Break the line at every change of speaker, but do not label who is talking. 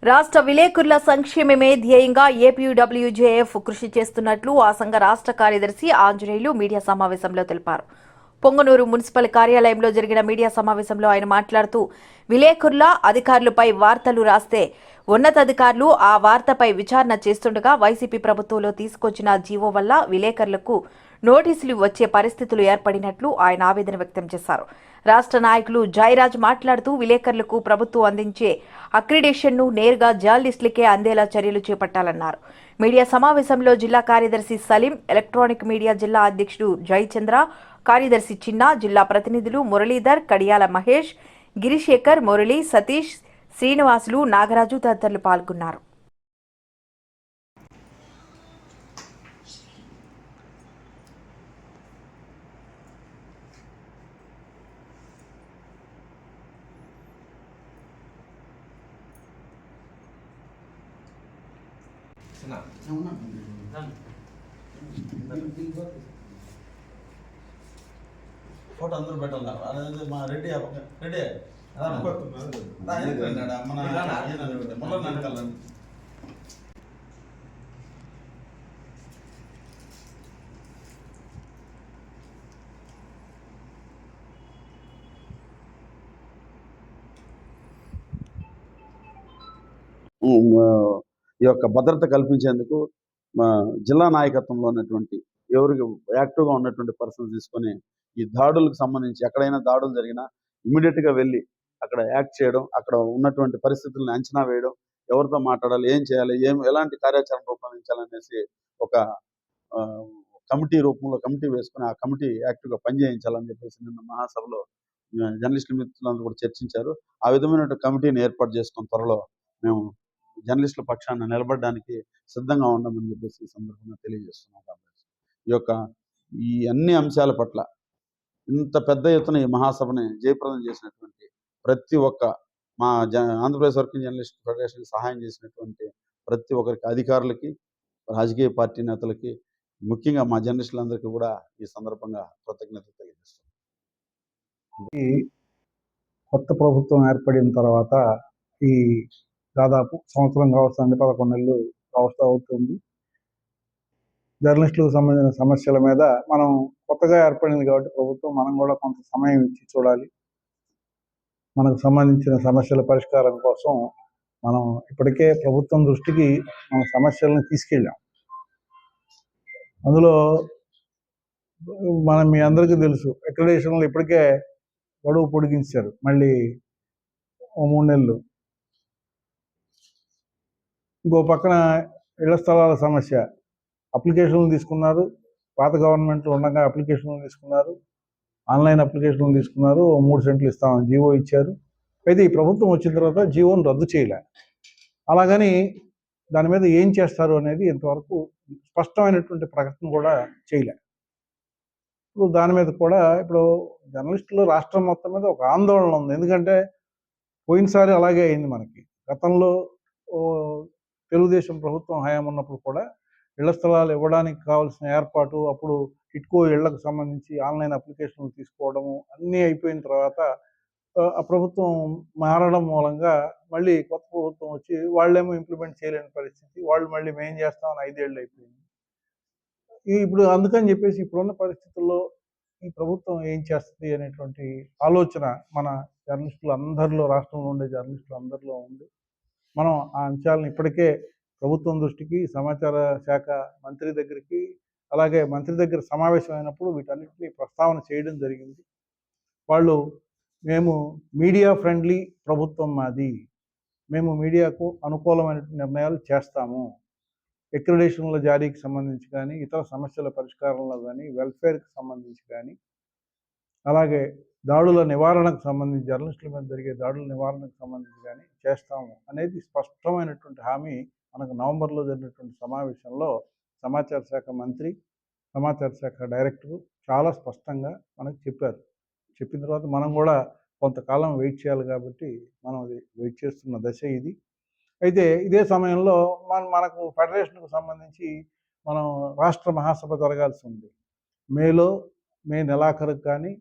రాష్ట్ర విలేకరుల సంక్షేమమే ధ్యేయంగా ఏపీయూడబ్ల్యూజేఎఫ్ కృషి చేస్తున్నట్లు ఆ సంఘ రాష్ట్ర కార్యదర్శి ఆంజనేయులు మీడియా సమావేశంలో తెలిపారు. పొంగనూరు మున్సిపల్ కార్యాలయంలో జరిగిన మీడియా సమావేశంలో ఆయన మాట్లాడుతూ, విలేకరుల అధికారులపై వార్తలు రాస్తే ఉన్నతాధికారులు ఆ వార్తపై విచారణ చేస్తుండగా వైసీపీ ప్రభుత్వంలో తీసుకొచ్చిన జీవో వల్ల విలేకరులకు నోటీసులు వచ్చే పరిస్థితులు ఏర్పడినట్లు ఆయన ఆవేదన వ్యక్తం చేశారు. రాష్ట్ర నాయకులు జయరాజ్ మాట్లాడుతూ, విలేకరులకు ప్రభుత్వం అందించే అక్రిడేషన్ను నేరుగా జర్నలిస్టులకే అందేలా చర్యలు చేపట్టాలన్నారు. మీడియా సమావేశంలో జిల్లా కార్యదర్శి సలీం, ఎలక్ట్రానిక్ మీడియా జిల్లా అధ్యక్షుడు జయచంద్ర, కార్యదర్శి చిన్న, జిల్లా ప్రతినిధులు మురళీధర్, కడియాల మహేష్, గిరిశేఖర్, మురళి, సతీష్, శ్రీనివాసులు, నాగరాజు తదితరులు పాల్గొన్నారు.
ఫోటో అందరూ పెట్టాలి. అదే మా రెడ్డి రెడ్డి మన వెనకాలండి. ఈ యొక్క భద్రత కల్పించేందుకు మా జిల్లా నాయకత్వంలో ఉన్నటువంటి ఎవరికి యాక్టివ్గా ఉన్నటువంటి పర్సన్స్ తీసుకొని ఈ దాడులకు సంబంధించి ఎక్కడైనా దాడులు జరిగినా ఇమీడియట్గా వెళ్ళి అక్కడ యాక్ట్ చేయడం, అక్కడ ఉన్నటువంటి పరిస్థితులను అంచనా వేయడం, ఎవరితో మాట్లాడాలి, ఏం చేయాలి, ఎలాంటి కార్యాచరణ రూపొందించాలనేసి ఒక కమిటీ రూపంలో కమిటీ వేసుకుని ఆ కమిటీ యాక్టివ్గా పనిచేయించాలని చెప్పేసి నిన్న మహాసభలో జర్నలిస్టుల మిత్రులందరూ కూడా చర్చించారు. ఆ విధమైన కమిటీని ఏర్పాటు చేసుకున్న త్వరలో మేము జర్నలిస్టుల పక్షాన నిలబడడానికి సిద్ధంగా ఉండమని చెప్పేసి ఈ సందర్భంగా తెలియజేస్తున్నాం. కాబట్టి ఈ అన్ని అంశాల పట్ల ఇంత పెద్ద ఎత్తున ఈ మహాసభని జయప్రదం చేసినటువంటి ప్రతి ఒక్క మా ఆంధ్రప్రదేశ్ వర్కింగ్ జర్నలిస్ట్ ఫెడరేషన్కి సహాయం చేసినటువంటి ప్రతి ఒక్కరికి, అధికారులకి, రాజకీయ పార్టీ నేతలకి, ముఖ్యంగా మా జర్నలిస్టులందరికీ కూడా ఈ సందర్భంగా కృతజ్ఞతలు తెలియజేస్తున్నాం.
కొత్త ప్రభుత్వం ఏర్పడిన తర్వాత ఈ దాదాపు సంవత్సరం కావస్తుంది, 11 నెలలు అవుతుంది. జర్నలిస్టులకు సంబంధించిన సమస్యల మీద మనం కొత్తగా ఏర్పడింది కాబట్టి ప్రభుత్వం మనం కూడా కొంత సమయం ఇచ్చి చూడాలి. మనకు సంబంధించిన సమస్యల పరిష్కారం కోసం మనం ఇప్పటికే ప్రభుత్వం దృష్టికి మన సమస్యలను తీసుకెళ్ళాం. అందులో మీ అందరికీ తెలుసు, అక్రిడేషన్లు ఇప్పటికే గడువు పొడిగించారు, మళ్ళీ 3 నెలలు. ఇంకో పక్కన ఇళ్ల స్థలాల సమస్య, అప్లికేషన్లు తీసుకున్నారు. పాత గవర్నమెంట్లో ఉండగా అప్లికేషన్లు తీసుకున్నారు, ఆన్లైన్ అప్లికేషన్లు తీసుకున్నారు. 3 సెంట్లు ఇస్తామని జీవో ఇచ్చారు. అయితే ఈ ప్రభుత్వం వచ్చిన తర్వాత జీవోను రద్దు చేయలే. అలాగని దాని మీద ఏం చేస్తారు అనేది ఇంతవరకు స్పష్టమైనటువంటి ప్రకటన కూడా చేయలే. ఇప్పుడు దాని మీద కూడా ఇప్పుడు జర్నలిస్టులు రాష్ట్రం మొత్తం మీద ఒక ఆందోళన ఉంది. ఎందుకంటే పోయినసారి అలాగే అయింది. మనకి గతంలో తెలుగుదేశం ప్రభుత్వం హయాం ఉన్నప్పుడు కూడా ఇళ్ల స్థలాలు ఇవ్వడానికి కావాల్సిన ఏర్పాటు, అప్పుడు టిట్కో ఇళ్లకు సంబంధించి ఆన్లైన్ అప్లికేషన్లు తీసుకోవడము అన్నీ అయిపోయిన తర్వాత ఆ ప్రభుత్వం మారడం మూలంగా మళ్ళీ కొత్త ప్రభుత్వం వచ్చి వాళ్ళేమో ఇంప్లిమెంట్ చేయలేని పరిస్థితి, వాళ్ళు మళ్ళీ మేం చేస్తామని 5 ఏళ్ళు అయిపోయింది. ఇప్పుడు అందుకని చెప్పేసి ఇప్పుడున్న పరిస్థితుల్లో ఈ ప్రభుత్వం ఏం చేస్తుంది అనేటువంటి ఆలోచన మన జర్నలిస్టులు అందరిలో, రాష్ట్రంలో ఉండే జర్నలిస్టులు అందరిలో ఉంది. మనం ఆ అంశాలను ఇప్పటికే ప్రభుత్వం దృష్టికి, సమాచార శాఖ మంత్రి దగ్గరికి, అలాగే మంత్రి దగ్గర సమావేశం అయినప్పుడు వీటన్నిటిని ప్రస్తావన చేయడం జరిగింది. వాళ్ళు మేము మీడియా ఫ్రెండ్లీ ప్రభుత్వం మాది, మేము మీడియాకు అనుకూలమైన నిర్ణయాలు చేస్తాము, అక్రిడేషన్ల జారీకి సంబంధించి కానీ, ఇతర సమస్యల పరిష్కారంలో కానీ, వెల్ఫేర్కి సంబంధించి కానీ, అలాగే దాడుల నివారణకు సంబంధించి, జర్నలిస్టుల మీద జరిగే దాడుల నివారణకు సంబంధించి కానీ చేస్తాము అనేది స్పష్టమైనటువంటి హామీ మనకు నవంబర్లో జరిగినటువంటి సమావేశంలో సమాచార శాఖ మంత్రి, సమాచార శాఖ డైరెక్టరు చాలా స్పష్టంగా మనకు చెప్పారు. చెప్పిన తర్వాత మనం కూడా కొంతకాలం వెయిట్ చేయాలి కాబట్టి మనం అది వెయిట్ చేస్తున్న దశ ఇది. అయితే ఇదే సమయంలో మనకు ఫెడరేషన్కు సంబంధించి మనం రాష్ట్ర మహాసభ జరగాల్సి ఉంది. మే నెలాఖరుకు కానీ